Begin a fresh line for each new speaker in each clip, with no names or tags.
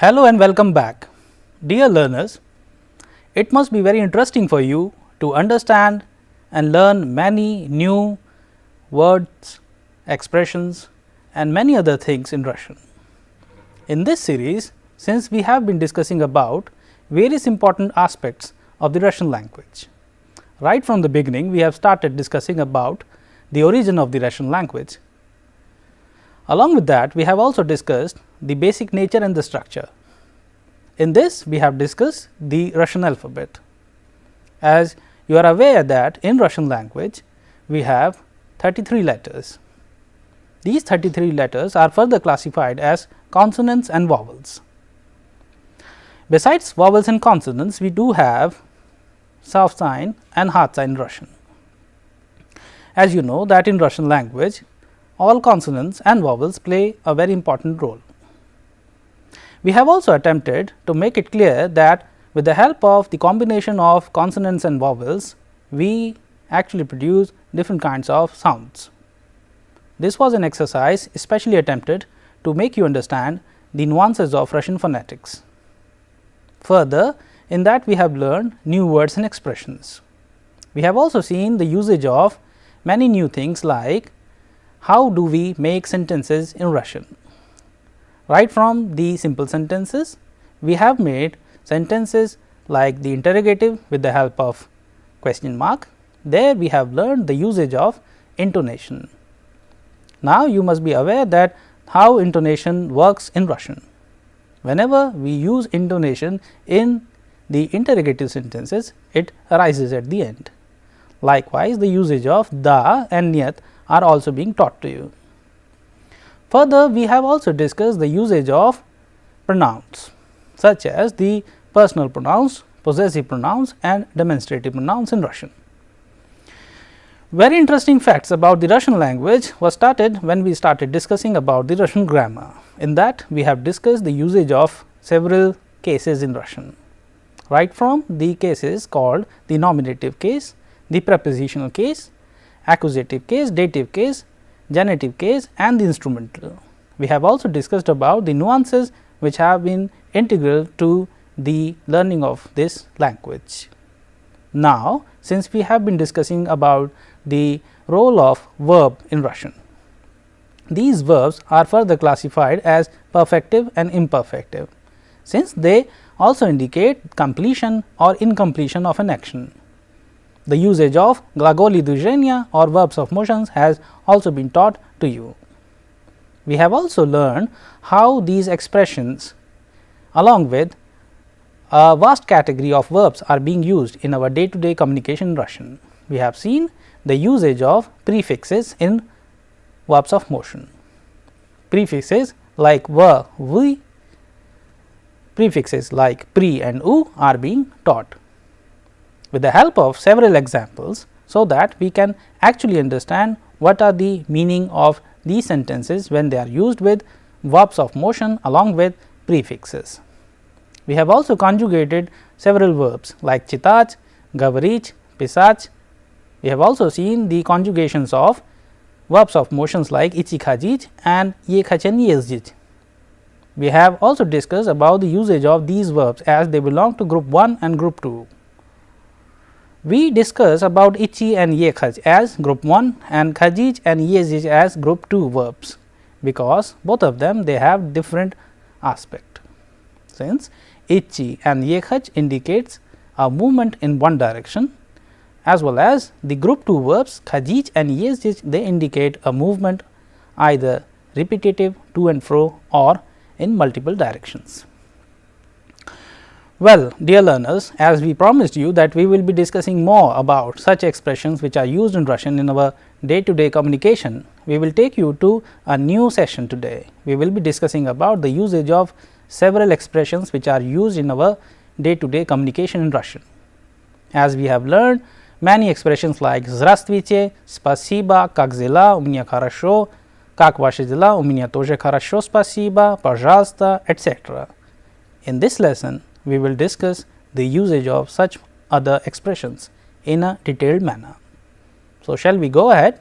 Hello and welcome back. Dear learners, it must be very interesting for you to understand and learn many new words, expressions and many other things in Russian. In this series, since we have been discussing about various important aspects of the Russian language, right from the beginning we have started discussing about the origin of the Russian language. Along with that, we have also discussed the basic nature and the structure. In this, we have discussed the Russian alphabet. As you are aware that in Russian language, we have 33 letters. These 33 letters are further classified as consonants and vowels. Besides vowels and consonants, we do have soft sign and hard sign in Russian. As you know that in Russian language, all consonants and vowels play a very important role. We have also attempted to make it clear that with the help of the combination of consonants and vowels, we actually produce different kinds of sounds. This was an exercise especially attempted to make you understand the nuances of Russian phonetics. Further, in that we have learned new words and expressions. We have also seen the usage of many new things like how do we make sentences in Russian. Right from the simple sentences, we have made sentences like the interrogative with the help of question mark. There we have learned the usage of intonation. Now, you must be aware that how intonation works in Russian. Whenever we use intonation in the interrogative sentences, it arises at the end. Likewise, the usage of da and nyat are also being taught to you. Further, we have also discussed the usage of pronouns such as the personal pronouns, possessive pronouns and demonstrative pronouns in Russian. Very interesting facts about the Russian language was started when we started discussing about the Russian grammar. In that, we have discussed the usage of several cases in Russian, right from the cases called the nominative case, the prepositional case, accusative case, dative case, genitive case and the instrumental. We have also discussed about the nuances which have been integral to the learning of this language. Now, since we have been discussing about the role of verb in Russian, these verbs are further classified as perfective and imperfective, since they also indicate completion or incompletion of an action. The usage of glagoli движения or verbs of motions has also been taught to you. We have also learned how these expressions along with a vast category of verbs are being used in our day to day communication in Russian. We have seen the usage of prefixes in verbs of motion. Prefixes like v, v, prefixes like pri and u are being taught with the help of several examples, so that we can actually understand what are the meaning of these sentences when they are used with verbs of motion along with prefixes. We have also conjugated several verbs like chitach, gavarich, pisach. We have also seen the conjugations of verbs of motions like ichi khajich and ye khachen yezdich. We have also discussed about the usage of these verbs as they belong to group 1 and group 2. We discuss about ichi and yekhaj as group 1 and khajij and yezij as group 2 verbs, because both of them they have different aspect. Since ichi and yekhaj indicates a movement in one direction, as well as the group 2 verbs khajij and yezij they indicate a movement either repetitive to and fro or in multiple directions. Well, dear learners, as we promised you that we will be discussing more about such expressions which are used in Russian in our day to day communication, we will take you to a new session today. We will be discussing about the usage of several expressions which are used in our day to day communication in Russian. As we have learned many expressions like здравствуйте, спасибо, как дела, у меня хорошо, как ваши дела, у меня тоже хорошо, спасибо, пожалуйста, etc. In this lesson, we will discuss the usage of such other expressions in a detailed manner. So, shall we go ahead?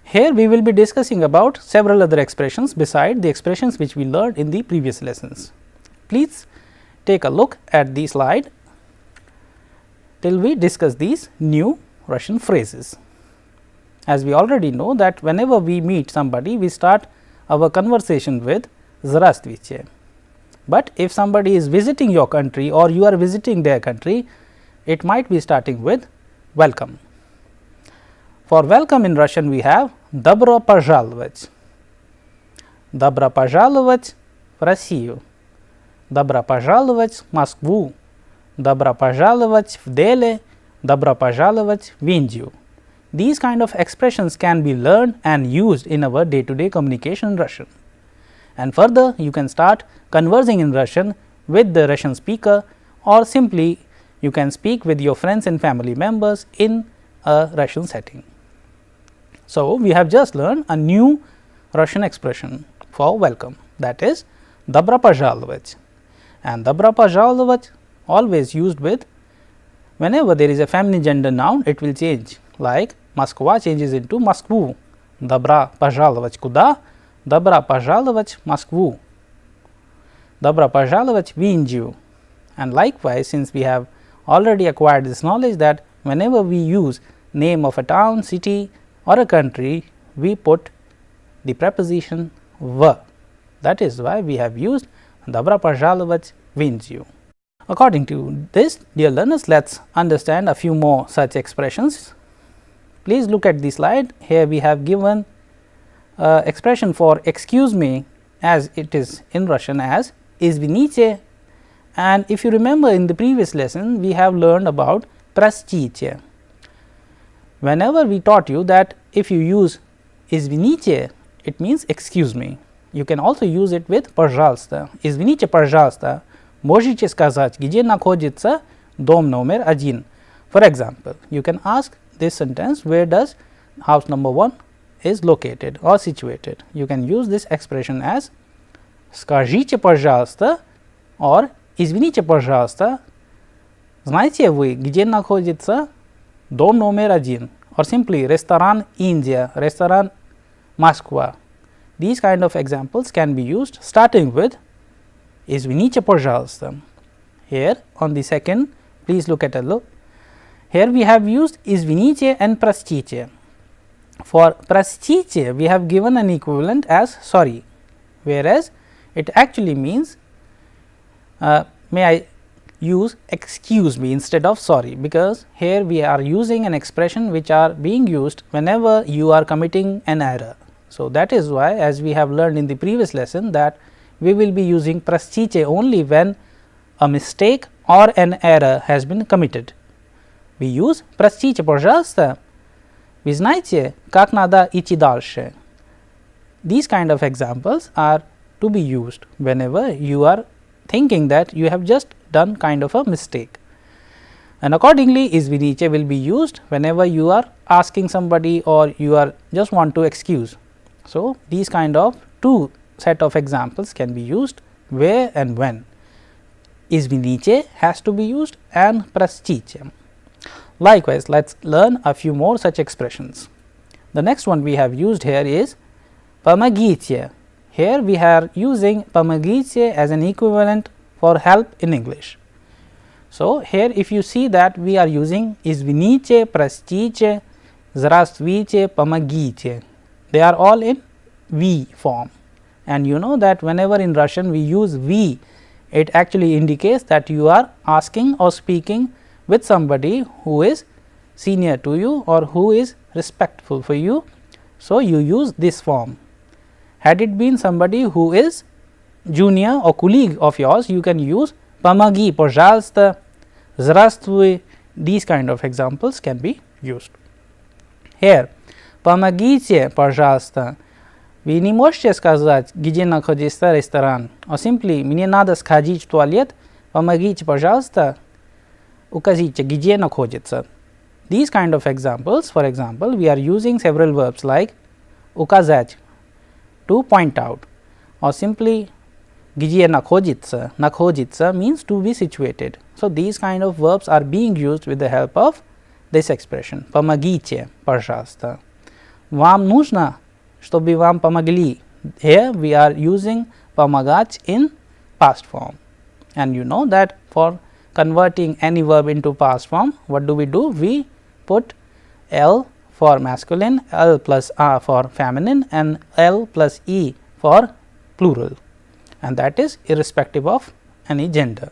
Here we will be discussing about several other expressions beside the expressions which we learned in the previous lessons. Please take a look at the slide till we discuss these new Russian phrases. As we already know that whenever we meet somebody, we start our conversation with Здравствуйте. But if somebody is visiting your country or you are visiting their country, it might be starting with welcome. For welcome in Russian we have Добро пожаловать. Добро пожаловать в Россию. Добро пожаловать в Москву. Добро пожаловать в Дели. Добро пожаловать в Индию. These kind of expressions can be learned and used in our day-to-day communication in Russian. And further, you can start conversing in Russian with the Russian speaker, or simply you can speak with your friends and family members in a Russian setting. So, we have just learned a new Russian expression for welcome, that is Добро пожаловать. And Добро пожаловать always used with whenever there is a feminine gender noun, it will change, like Москва changes into Москву. Добро пожаловать куда? Добро пожаловать в Москву. Добро пожаловать в Индию. And likewise, since we have already acquired this knowledge that whenever we use name of a town, city or a country, we put the preposition в. That is why we have used Добро пожаловать в Индию. According to this, dear learners, let us understand a few more such expressions. Please look at the slide. Here we have given expression for excuse me, as it is in Russian as Извините, and if you remember in the previous lesson we have learned about Простите. Whenever we taught you that if you use Извините, it means excuse me. You can also use it with пожалуйста. Извините, пожалуйста, можете сказать, где находится дом номер 1? For example, you can ask this sentence, where does house number 1 is located or situated. You can use this expression as скажите, пожалуйста, or извините, пожалуйста, знаете вы, где находится дом номер 1, or simply restaurant India, restaurant Moskva. These kind of examples can be used starting with извините, пожалуйста. Here on the second, please look at a look. Here we have used извините and простите. For простите, we have given an equivalent as sorry, whereas it actually means may I use excuse me instead of sorry, because here we are using an expression which are being used whenever you are committing an error. So, that is why, as we have learned in the previous lesson, that we will be using простите only when a mistake or an error has been committed. We use простите, пожалуйста, вы знаете, как надо идти дальше. These kind of examples are to be used whenever you are thinking that you have just done kind of a mistake. And accordingly, извините will be used whenever you are asking somebody or you are just want to excuse. So, these kind of two set of examples can be used where and when. Извините has to be used and простите. Likewise, let us learn a few more such expressions. The next one we have used here is помогите. Here we are using помогите as an equivalent for help in English. So, here if you see that we are using извините, простите, здравствуйте, помогите. They are all in we form, and you know that whenever in Russian we use we, it actually indicates that you are asking or speaking with somebody who is senior to you or who is respectful for you. So, you use this form. Had it been somebody who is junior or colleague of yours, you can use помоги, пожалуйста, здравствуй. These kind of examples can be used. Here, помогите, пожалуйста, вы не можете сказать, где находится ресторан, or simply мне надо сходить в туалет, помогите, пожалуйста, укажите, где находится. These kind of examples, for example, we are using several verbs like указать, to point out, or simply где находится. Находится means to be situated. So, these kind of verbs are being used with the help of this expression, помогите, пожалуйста. Вам нужно, чтобы вам помогли. Here we are using помогать in past form, and you know that for converting any verb into past form, what do? We put L for masculine, L plus R for feminine, and L plus E for plural, and that is irrespective of any gender,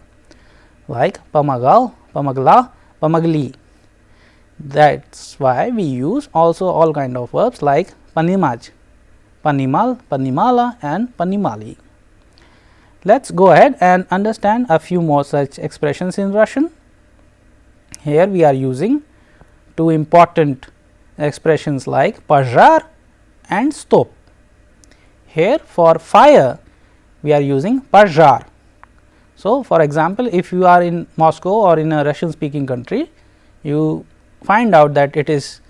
like pamagal, pamagla, pamagli. That is why we use also all kind of verbs like panimaj, panimal, panimala, and panimali. Let us go ahead and understand a few more such expressions in Russian. Here we are using two important expressions like пожар and stop. Here for fire we are using пожар. So, for example, if you are in Moscow or in a Russian speaking country, you find out that it is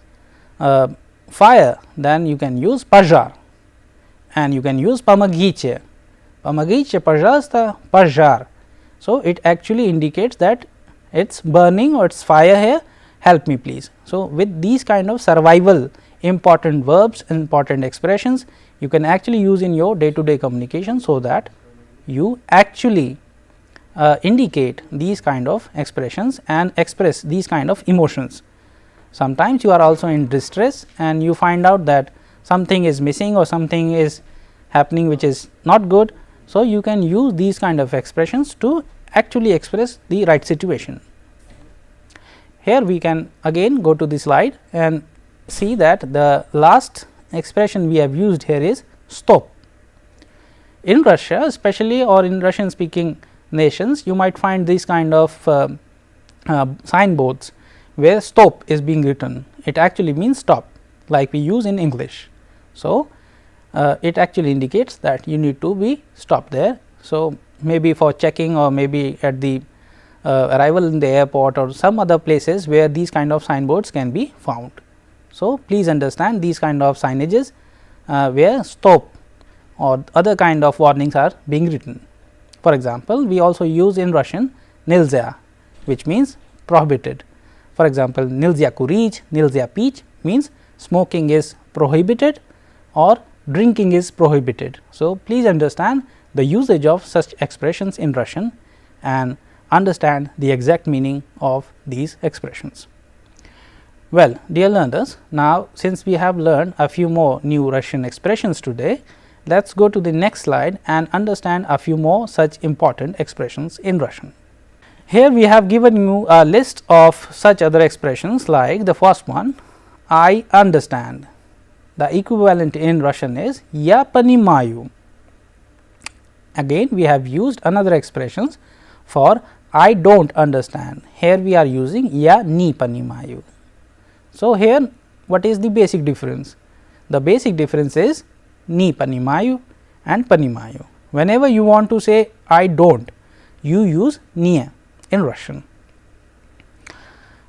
fire, then you can use пожар, and you can use помогите. Помогите, пожалуйста, пожар. So, it actually indicates that it is burning or it is fire here, help me please. So, with these kind of survival important verbs, important expressions, you can actually use in your day to day communication, so that you actually indicate these kind of expressions and express these kind of emotions. Sometimes you are also in distress and you find out that something is missing or something is happening which is not good. So, you can use these kind of expressions to actually express the right situation. Here we can again go to the slide and see that the last expression we have used here is stop. In Russia especially, or in Russian speaking nations, you might find these kind of signboards where stop is being written. It actually means stop, like we use in English. So, it actually indicates that you need to be stopped there. So, maybe for checking or maybe at the arrival in the airport or some other places where these kind of signboards can be found. So, please understand these kind of signages where stop or other kind of warnings are being written. For example, we also use in Russian nilzya, which means prohibited. For example, nilzya kurich, nilzya pich means smoking is prohibited or drinking is prohibited. So, please understand the usage of such expressions in Russian and understand the exact meaning of these expressions. Well, dear learners, now since we have learned a few more new Russian expressions today, let us go to the next slide and understand a few more such important expressions in Russian. Here we have given you a list of such other expressions, like the first one, I understand. The equivalent in Russian is я понимаю. Again we have used another expressions for I don't understand. Here we are using я не понимаю. So, here what is the basic difference? The basic difference is не понимаю and понимаю. Whenever you want to say I don't, you use не in Russian.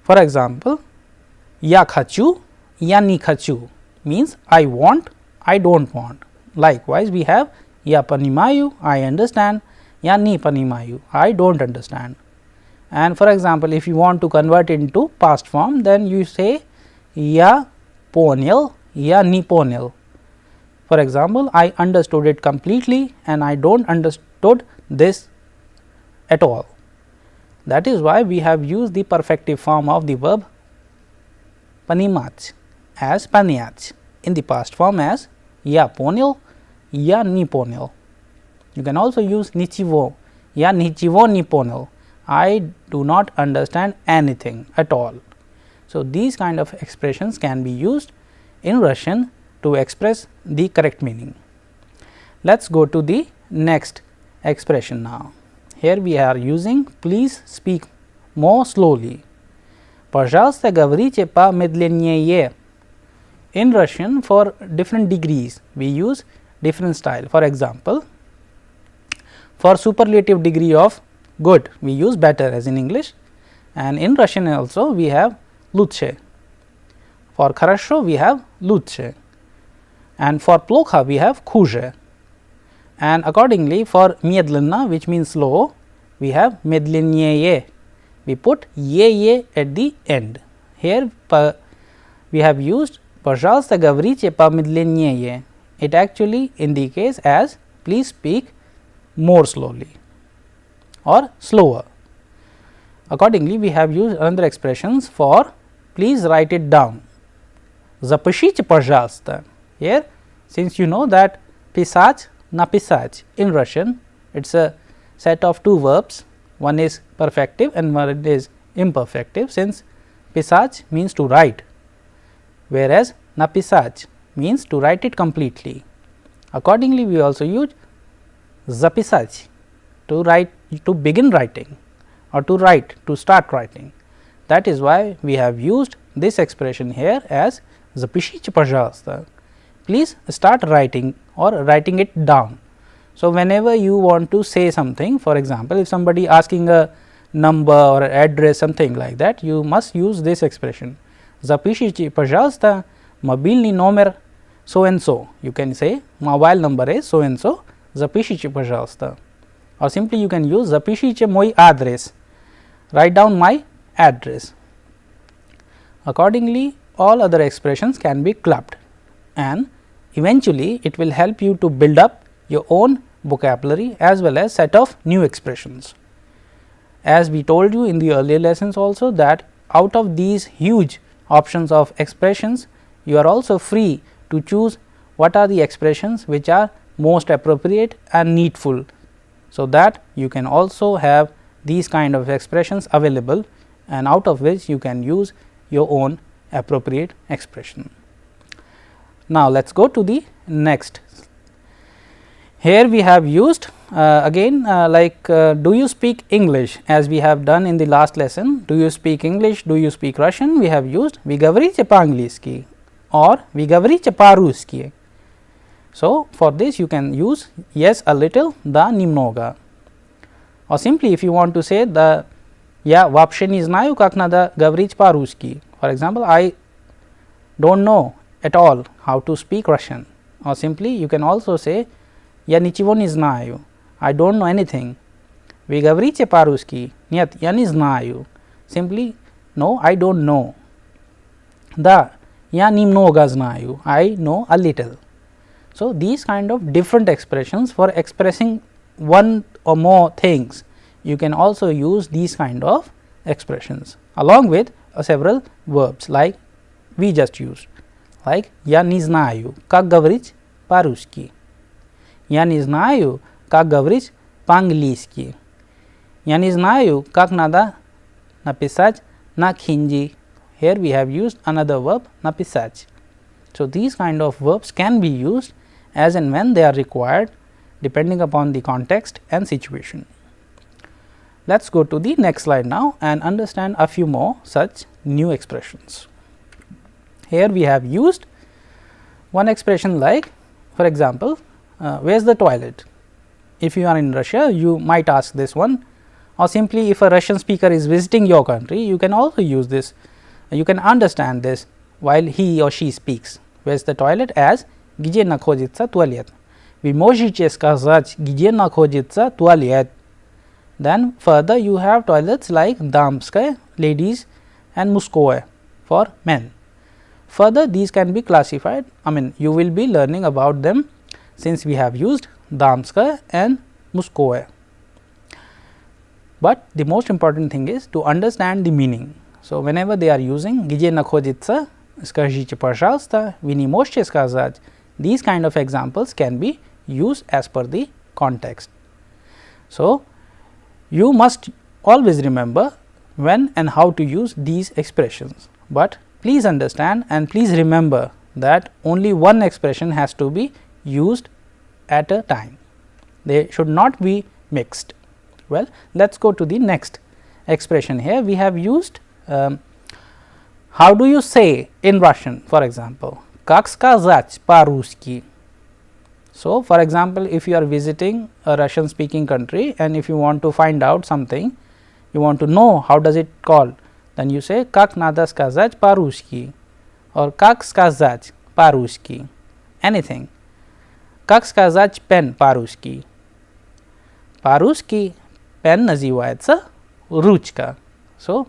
For example, я хочу, я не хочу means I want, I don't want. Likewise, we have я понимаю, I understand, я не понимаю, I don't understand. And for example, if you want to convert into past form, then you say я понял, я не понял. For example, I understood it completely and I don't understood this at all. That is why we have used the perfective form of the verb понимать as понять, in the past form as я понял, я не понял. You can also use ничего, я ничего не понял, I do not understand anything at all. So, these kind of expressions can be used in Russian to express the correct meaning. Let us go to the next expression now. Here we are using please speak more slowly. Пожалуйста, говорите помедленнее. In Russian, for different degrees we use different style. For example, for superlative degree of good we use better as in English, and in Russian also we have лучше. For хорошо we have лучше, and for плохо we have хуже, and accordingly for медленно, which means slow, we have медленнее. We put ye at the end. Here we have used Пожалуйста, говорите помедленнее. It actually indicates as please speak more slowly or slower. Accordingly, we have used another expressions for please write it down. Запишите, пожалуйста. Here, since you know that pisать, написать in Russian, it is a set of two verbs, one is perfective and one is imperfective, since pisать means to write, whereas написать means to write it completely. Accordingly, we also use записать to write, to begin writing, or to write, to start writing. That is why we have used this expression here as запишите, пожалуйста. Please start writing or writing it down. So, whenever you want to say something, for example, if somebody asking a number or address, something like that, you must use this expression. Запишите, пожалуйста, мобильный номер so and so. You can say mobile number is so and so, запишите, пожалуйста. Or simply you can use запишите мой адрес, write down my address. Accordingly, all other expressions can be clubbed, and eventually it will help you to build up your own vocabulary as well as set of new expressions. As we told you in the earlier lessons also, that out of these huge options of expressions, you are also free to choose what are the expressions which are most appropriate and needful, so that you can also have these kind of expressions available, and out of which you can use your own appropriate expression. Now, let us go to the next. Here we have used again do you speak English, as we have done in the last lesson. Do you speak English, do you speak Russian? We have used вы говорите по-английски or вы говорите по-русски. So, for this you can use yes a little, да немного, or simply if you want to say the я вообще не знаю как надо говорить по-русски. For example, I do not know at all how to speak Russian, or simply you can also say я ничего не знаю, I do not know anything. Вы говорите по-русски? Нет, я не знаю. Simply no, I do not know. Да, я немного знаю, I know a little. So, these kind of different expressions for expressing one or more things, you can also use these kind of expressions along with several verbs like we just used, like я не знаю как говорить по-русски, я не знаю как говорить по-английски, я не знаю как надо написать на хинди. Here we have used another verb написать. So, these kind of verbs can be used as and when they are required depending upon the context and situation. Let us go to the next slide now and understand a few more such new expressions. Here we have used one expression like, for example, where is the toilet? If you are in Russia, you might ask this one, or simply if a Russian speaker is visiting your country, you can also use this, you can understand this while he or she speaks. Where is the toilet as где находится туалет? Вы можете сказать где находится туалет? Then further you have toilets like дамская, ladies, and мужское for men. Further these can be classified, you will be learning about them since we have used дамская and мужское. But the most important thing is to understand the meaning. So, whenever they are using где находится, скажите пожалуйста, вы не можете сказать, these kind of examples can be used as per the context. So, you must always remember when and how to use these expressions, but please understand and please remember that only one expression has to be used at a time. They should not be mixed. Well, let us go to the next expression. Here we have used how do you say in Russian, for example, как сказать по-русски. So, for example, if you are visiting a Russian speaking country and if you want to find out something, you want to know how does it called, then you say как надо сказать по-русски or как сказать по-русски, anything. Как сказать пен по-русски? По-русски pen называется ручка. So,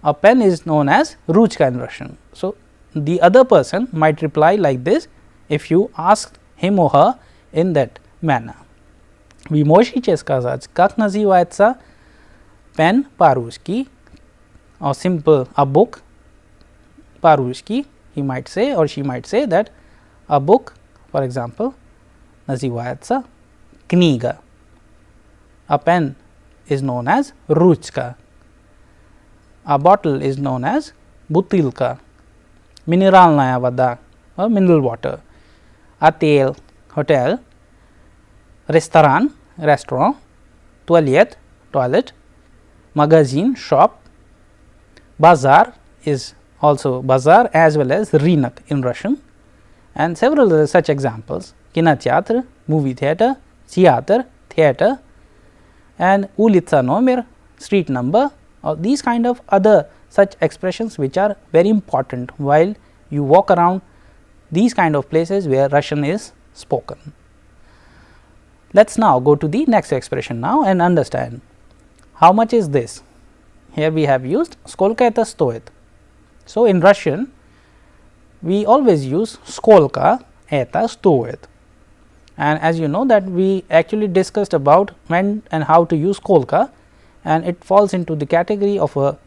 a pen is known as ручка in Russian. So, the other person might reply like this if you ask him or her in that manner. Wie możecie сказать, как называется pen по-русски, or simple a book по-русски, he might say or she might say that a book, for example, называется книга. A pen is known as ручка. A bottle is known as бутылка. Минеральная вода or mineral water. Отель, hotel. Restaurant, restaurant. Туалет, toilet. Magazine, shop. Bazaar is also bazaar as well as рынок in Russian, and several other such examples. Кинотеатр, movie theater, theater, theater, and улица номер, street number, or these kind of other such expressions which are very important while you walk around these kind of places where Russian is spoken. Let us now go to the next expression now and understand how much is this. Here we have used skolka это стоит. So, in Russian we always use skolka это стоит, and as you know that we actually discussed about when and how to use skolka, and it falls into the category of a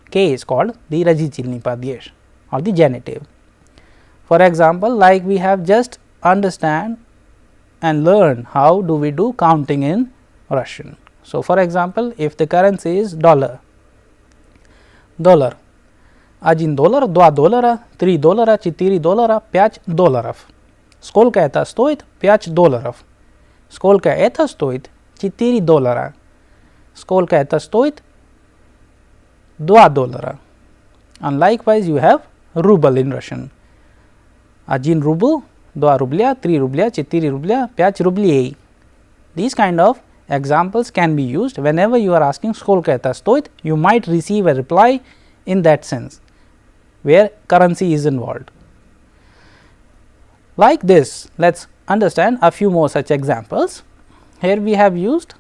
case called the разделительный падеж or the genitive. For example, like we have just understand and learn how do we do counting in Russian. So, for example, if the currency is dollar, $1, $2, $3, $4, $5. Сколько это стоит? $5. Сколько это стоит? $4. Сколько это стоит? $2. And likewise you have ruble in Russian. 1 рубль, 2 рубля, 3 рубля, 4 рубля, 5 рублей. These kind of examples can be used whenever you are asking сколько это стоит, you might receive a reply in that sense where currency is involved. Like this, let us understand a few more such examples. Here we have used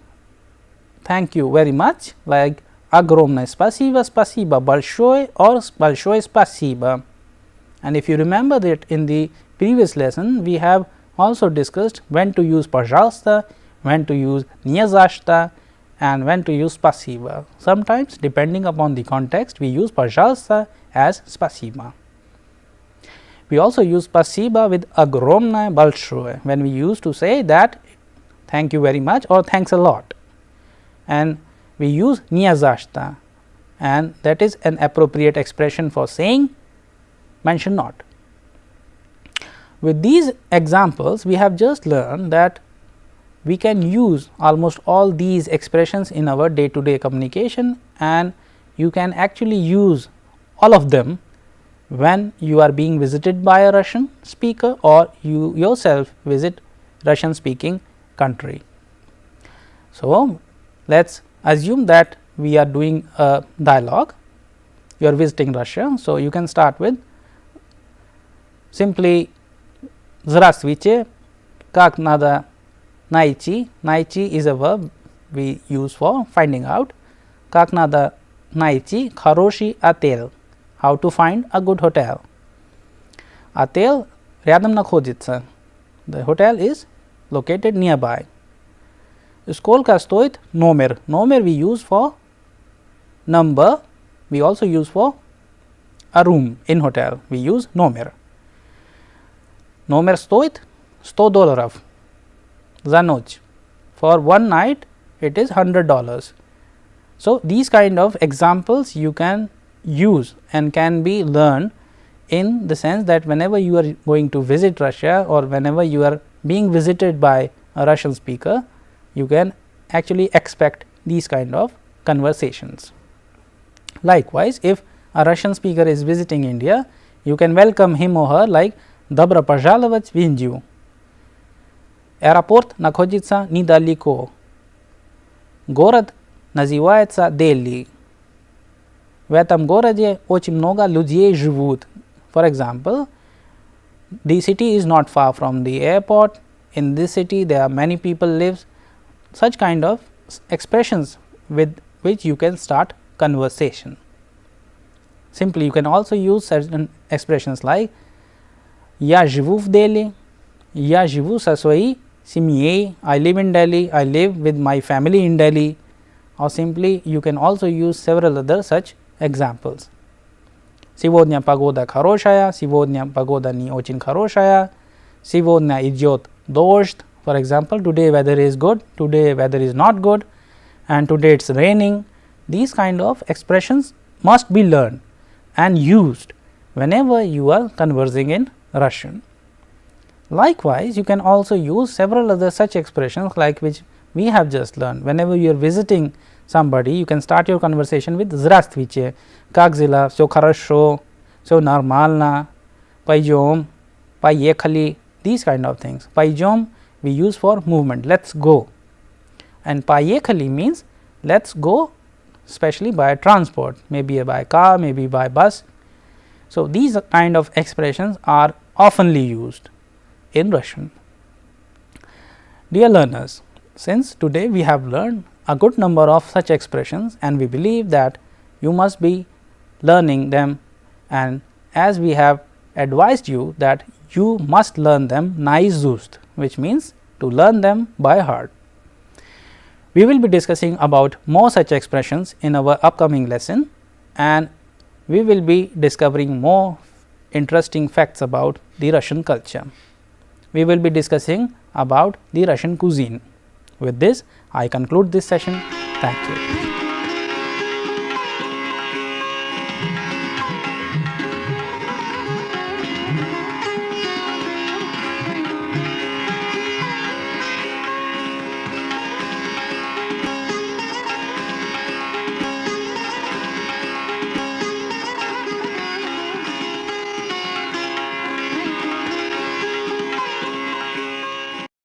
thank you very much, like огромное спасибо, спасибо большое, or большое спасибо. And if you remember that in the previous lesson we have also discussed when to use пожалуйста, when to use не за что, and when to use спасибо. Sometimes depending upon the context we use пожалуйста as спасибо. We also use спасибо with огромное, большое when we use to say that thank you very much or thanks a lot, and we use не за что, and that is an appropriate expression for saying mention not. With these examples we have just learned that we can use almost all these expressions in our day to day communication, and you can actually use all of them when you are being visited by a Russian speaker or you yourself visit Russian speaking country. So, let us assume that we are doing a dialogue, you are visiting Russia. So, you can start with simply здравствуйте, как надо найти. Найти is a verb we use for finding out. Как надо найти хороший отель, how to find a good hotel. Отель рядом находится, the hotel is located nearby. Сколько стоит номер? Номер we use for number, we also use for a room in hotel, we use номер. Номер стоит $100 за ночь. For one night it is $100. So, these kind of examples you can use and can be learned in the sense that whenever you are going to visit Russia or whenever you are being visited by a Russian speaker, you can actually expect these kind of conversations. Likewise, if a Russian speaker is visiting India, you can welcome him or her like добро пожаловать в Индию. Аэропорт находится недалеко. Город называется Дели. В этом городе очень много людей живут. For example, the city is not far from the airport. In this city there are many people live. Such kind of expressions with which you can start conversation. Simply you can also use certain expressions like "Я живу в Delhi", "Я живу со своей семьей", I live in Delhi, I live with my family in Delhi, or simply you can also use several other such examples. Сегодня погода хорошая, сегодня погода не очень хорошая, сегодня идет дождь. For example, today weather is good, today weather is not good, and today it's raining. These kind of expressions must be learned and used whenever you are conversing in Russian. Likewise, you can also use several other such expressions like which we have just learned. Whenever you are visiting somebody, you can start your conversation with "Здравствуйте", "Как дела", "Всё хорошо", "Всё нормально", "Пойдем", "Поехали", these kind of things. "Пойдем" we use for movement, let's go, and "Поехали" means let's go, especially by transport, maybe by car, maybe by bus. So, these kind of expressions are oftenly used in Russian. Dear learners, since today we have learned a good number of such expressions and we believe that you must be learning them, and as we have advised you that you must learn them naizust, which means to learn them by heart. We will be discussing about more such expressions in our upcoming lesson, and we will be discovering more interesting facts about the Russian culture. We will be discussing about the Russian cuisine. With this, I conclude this session. Thank you.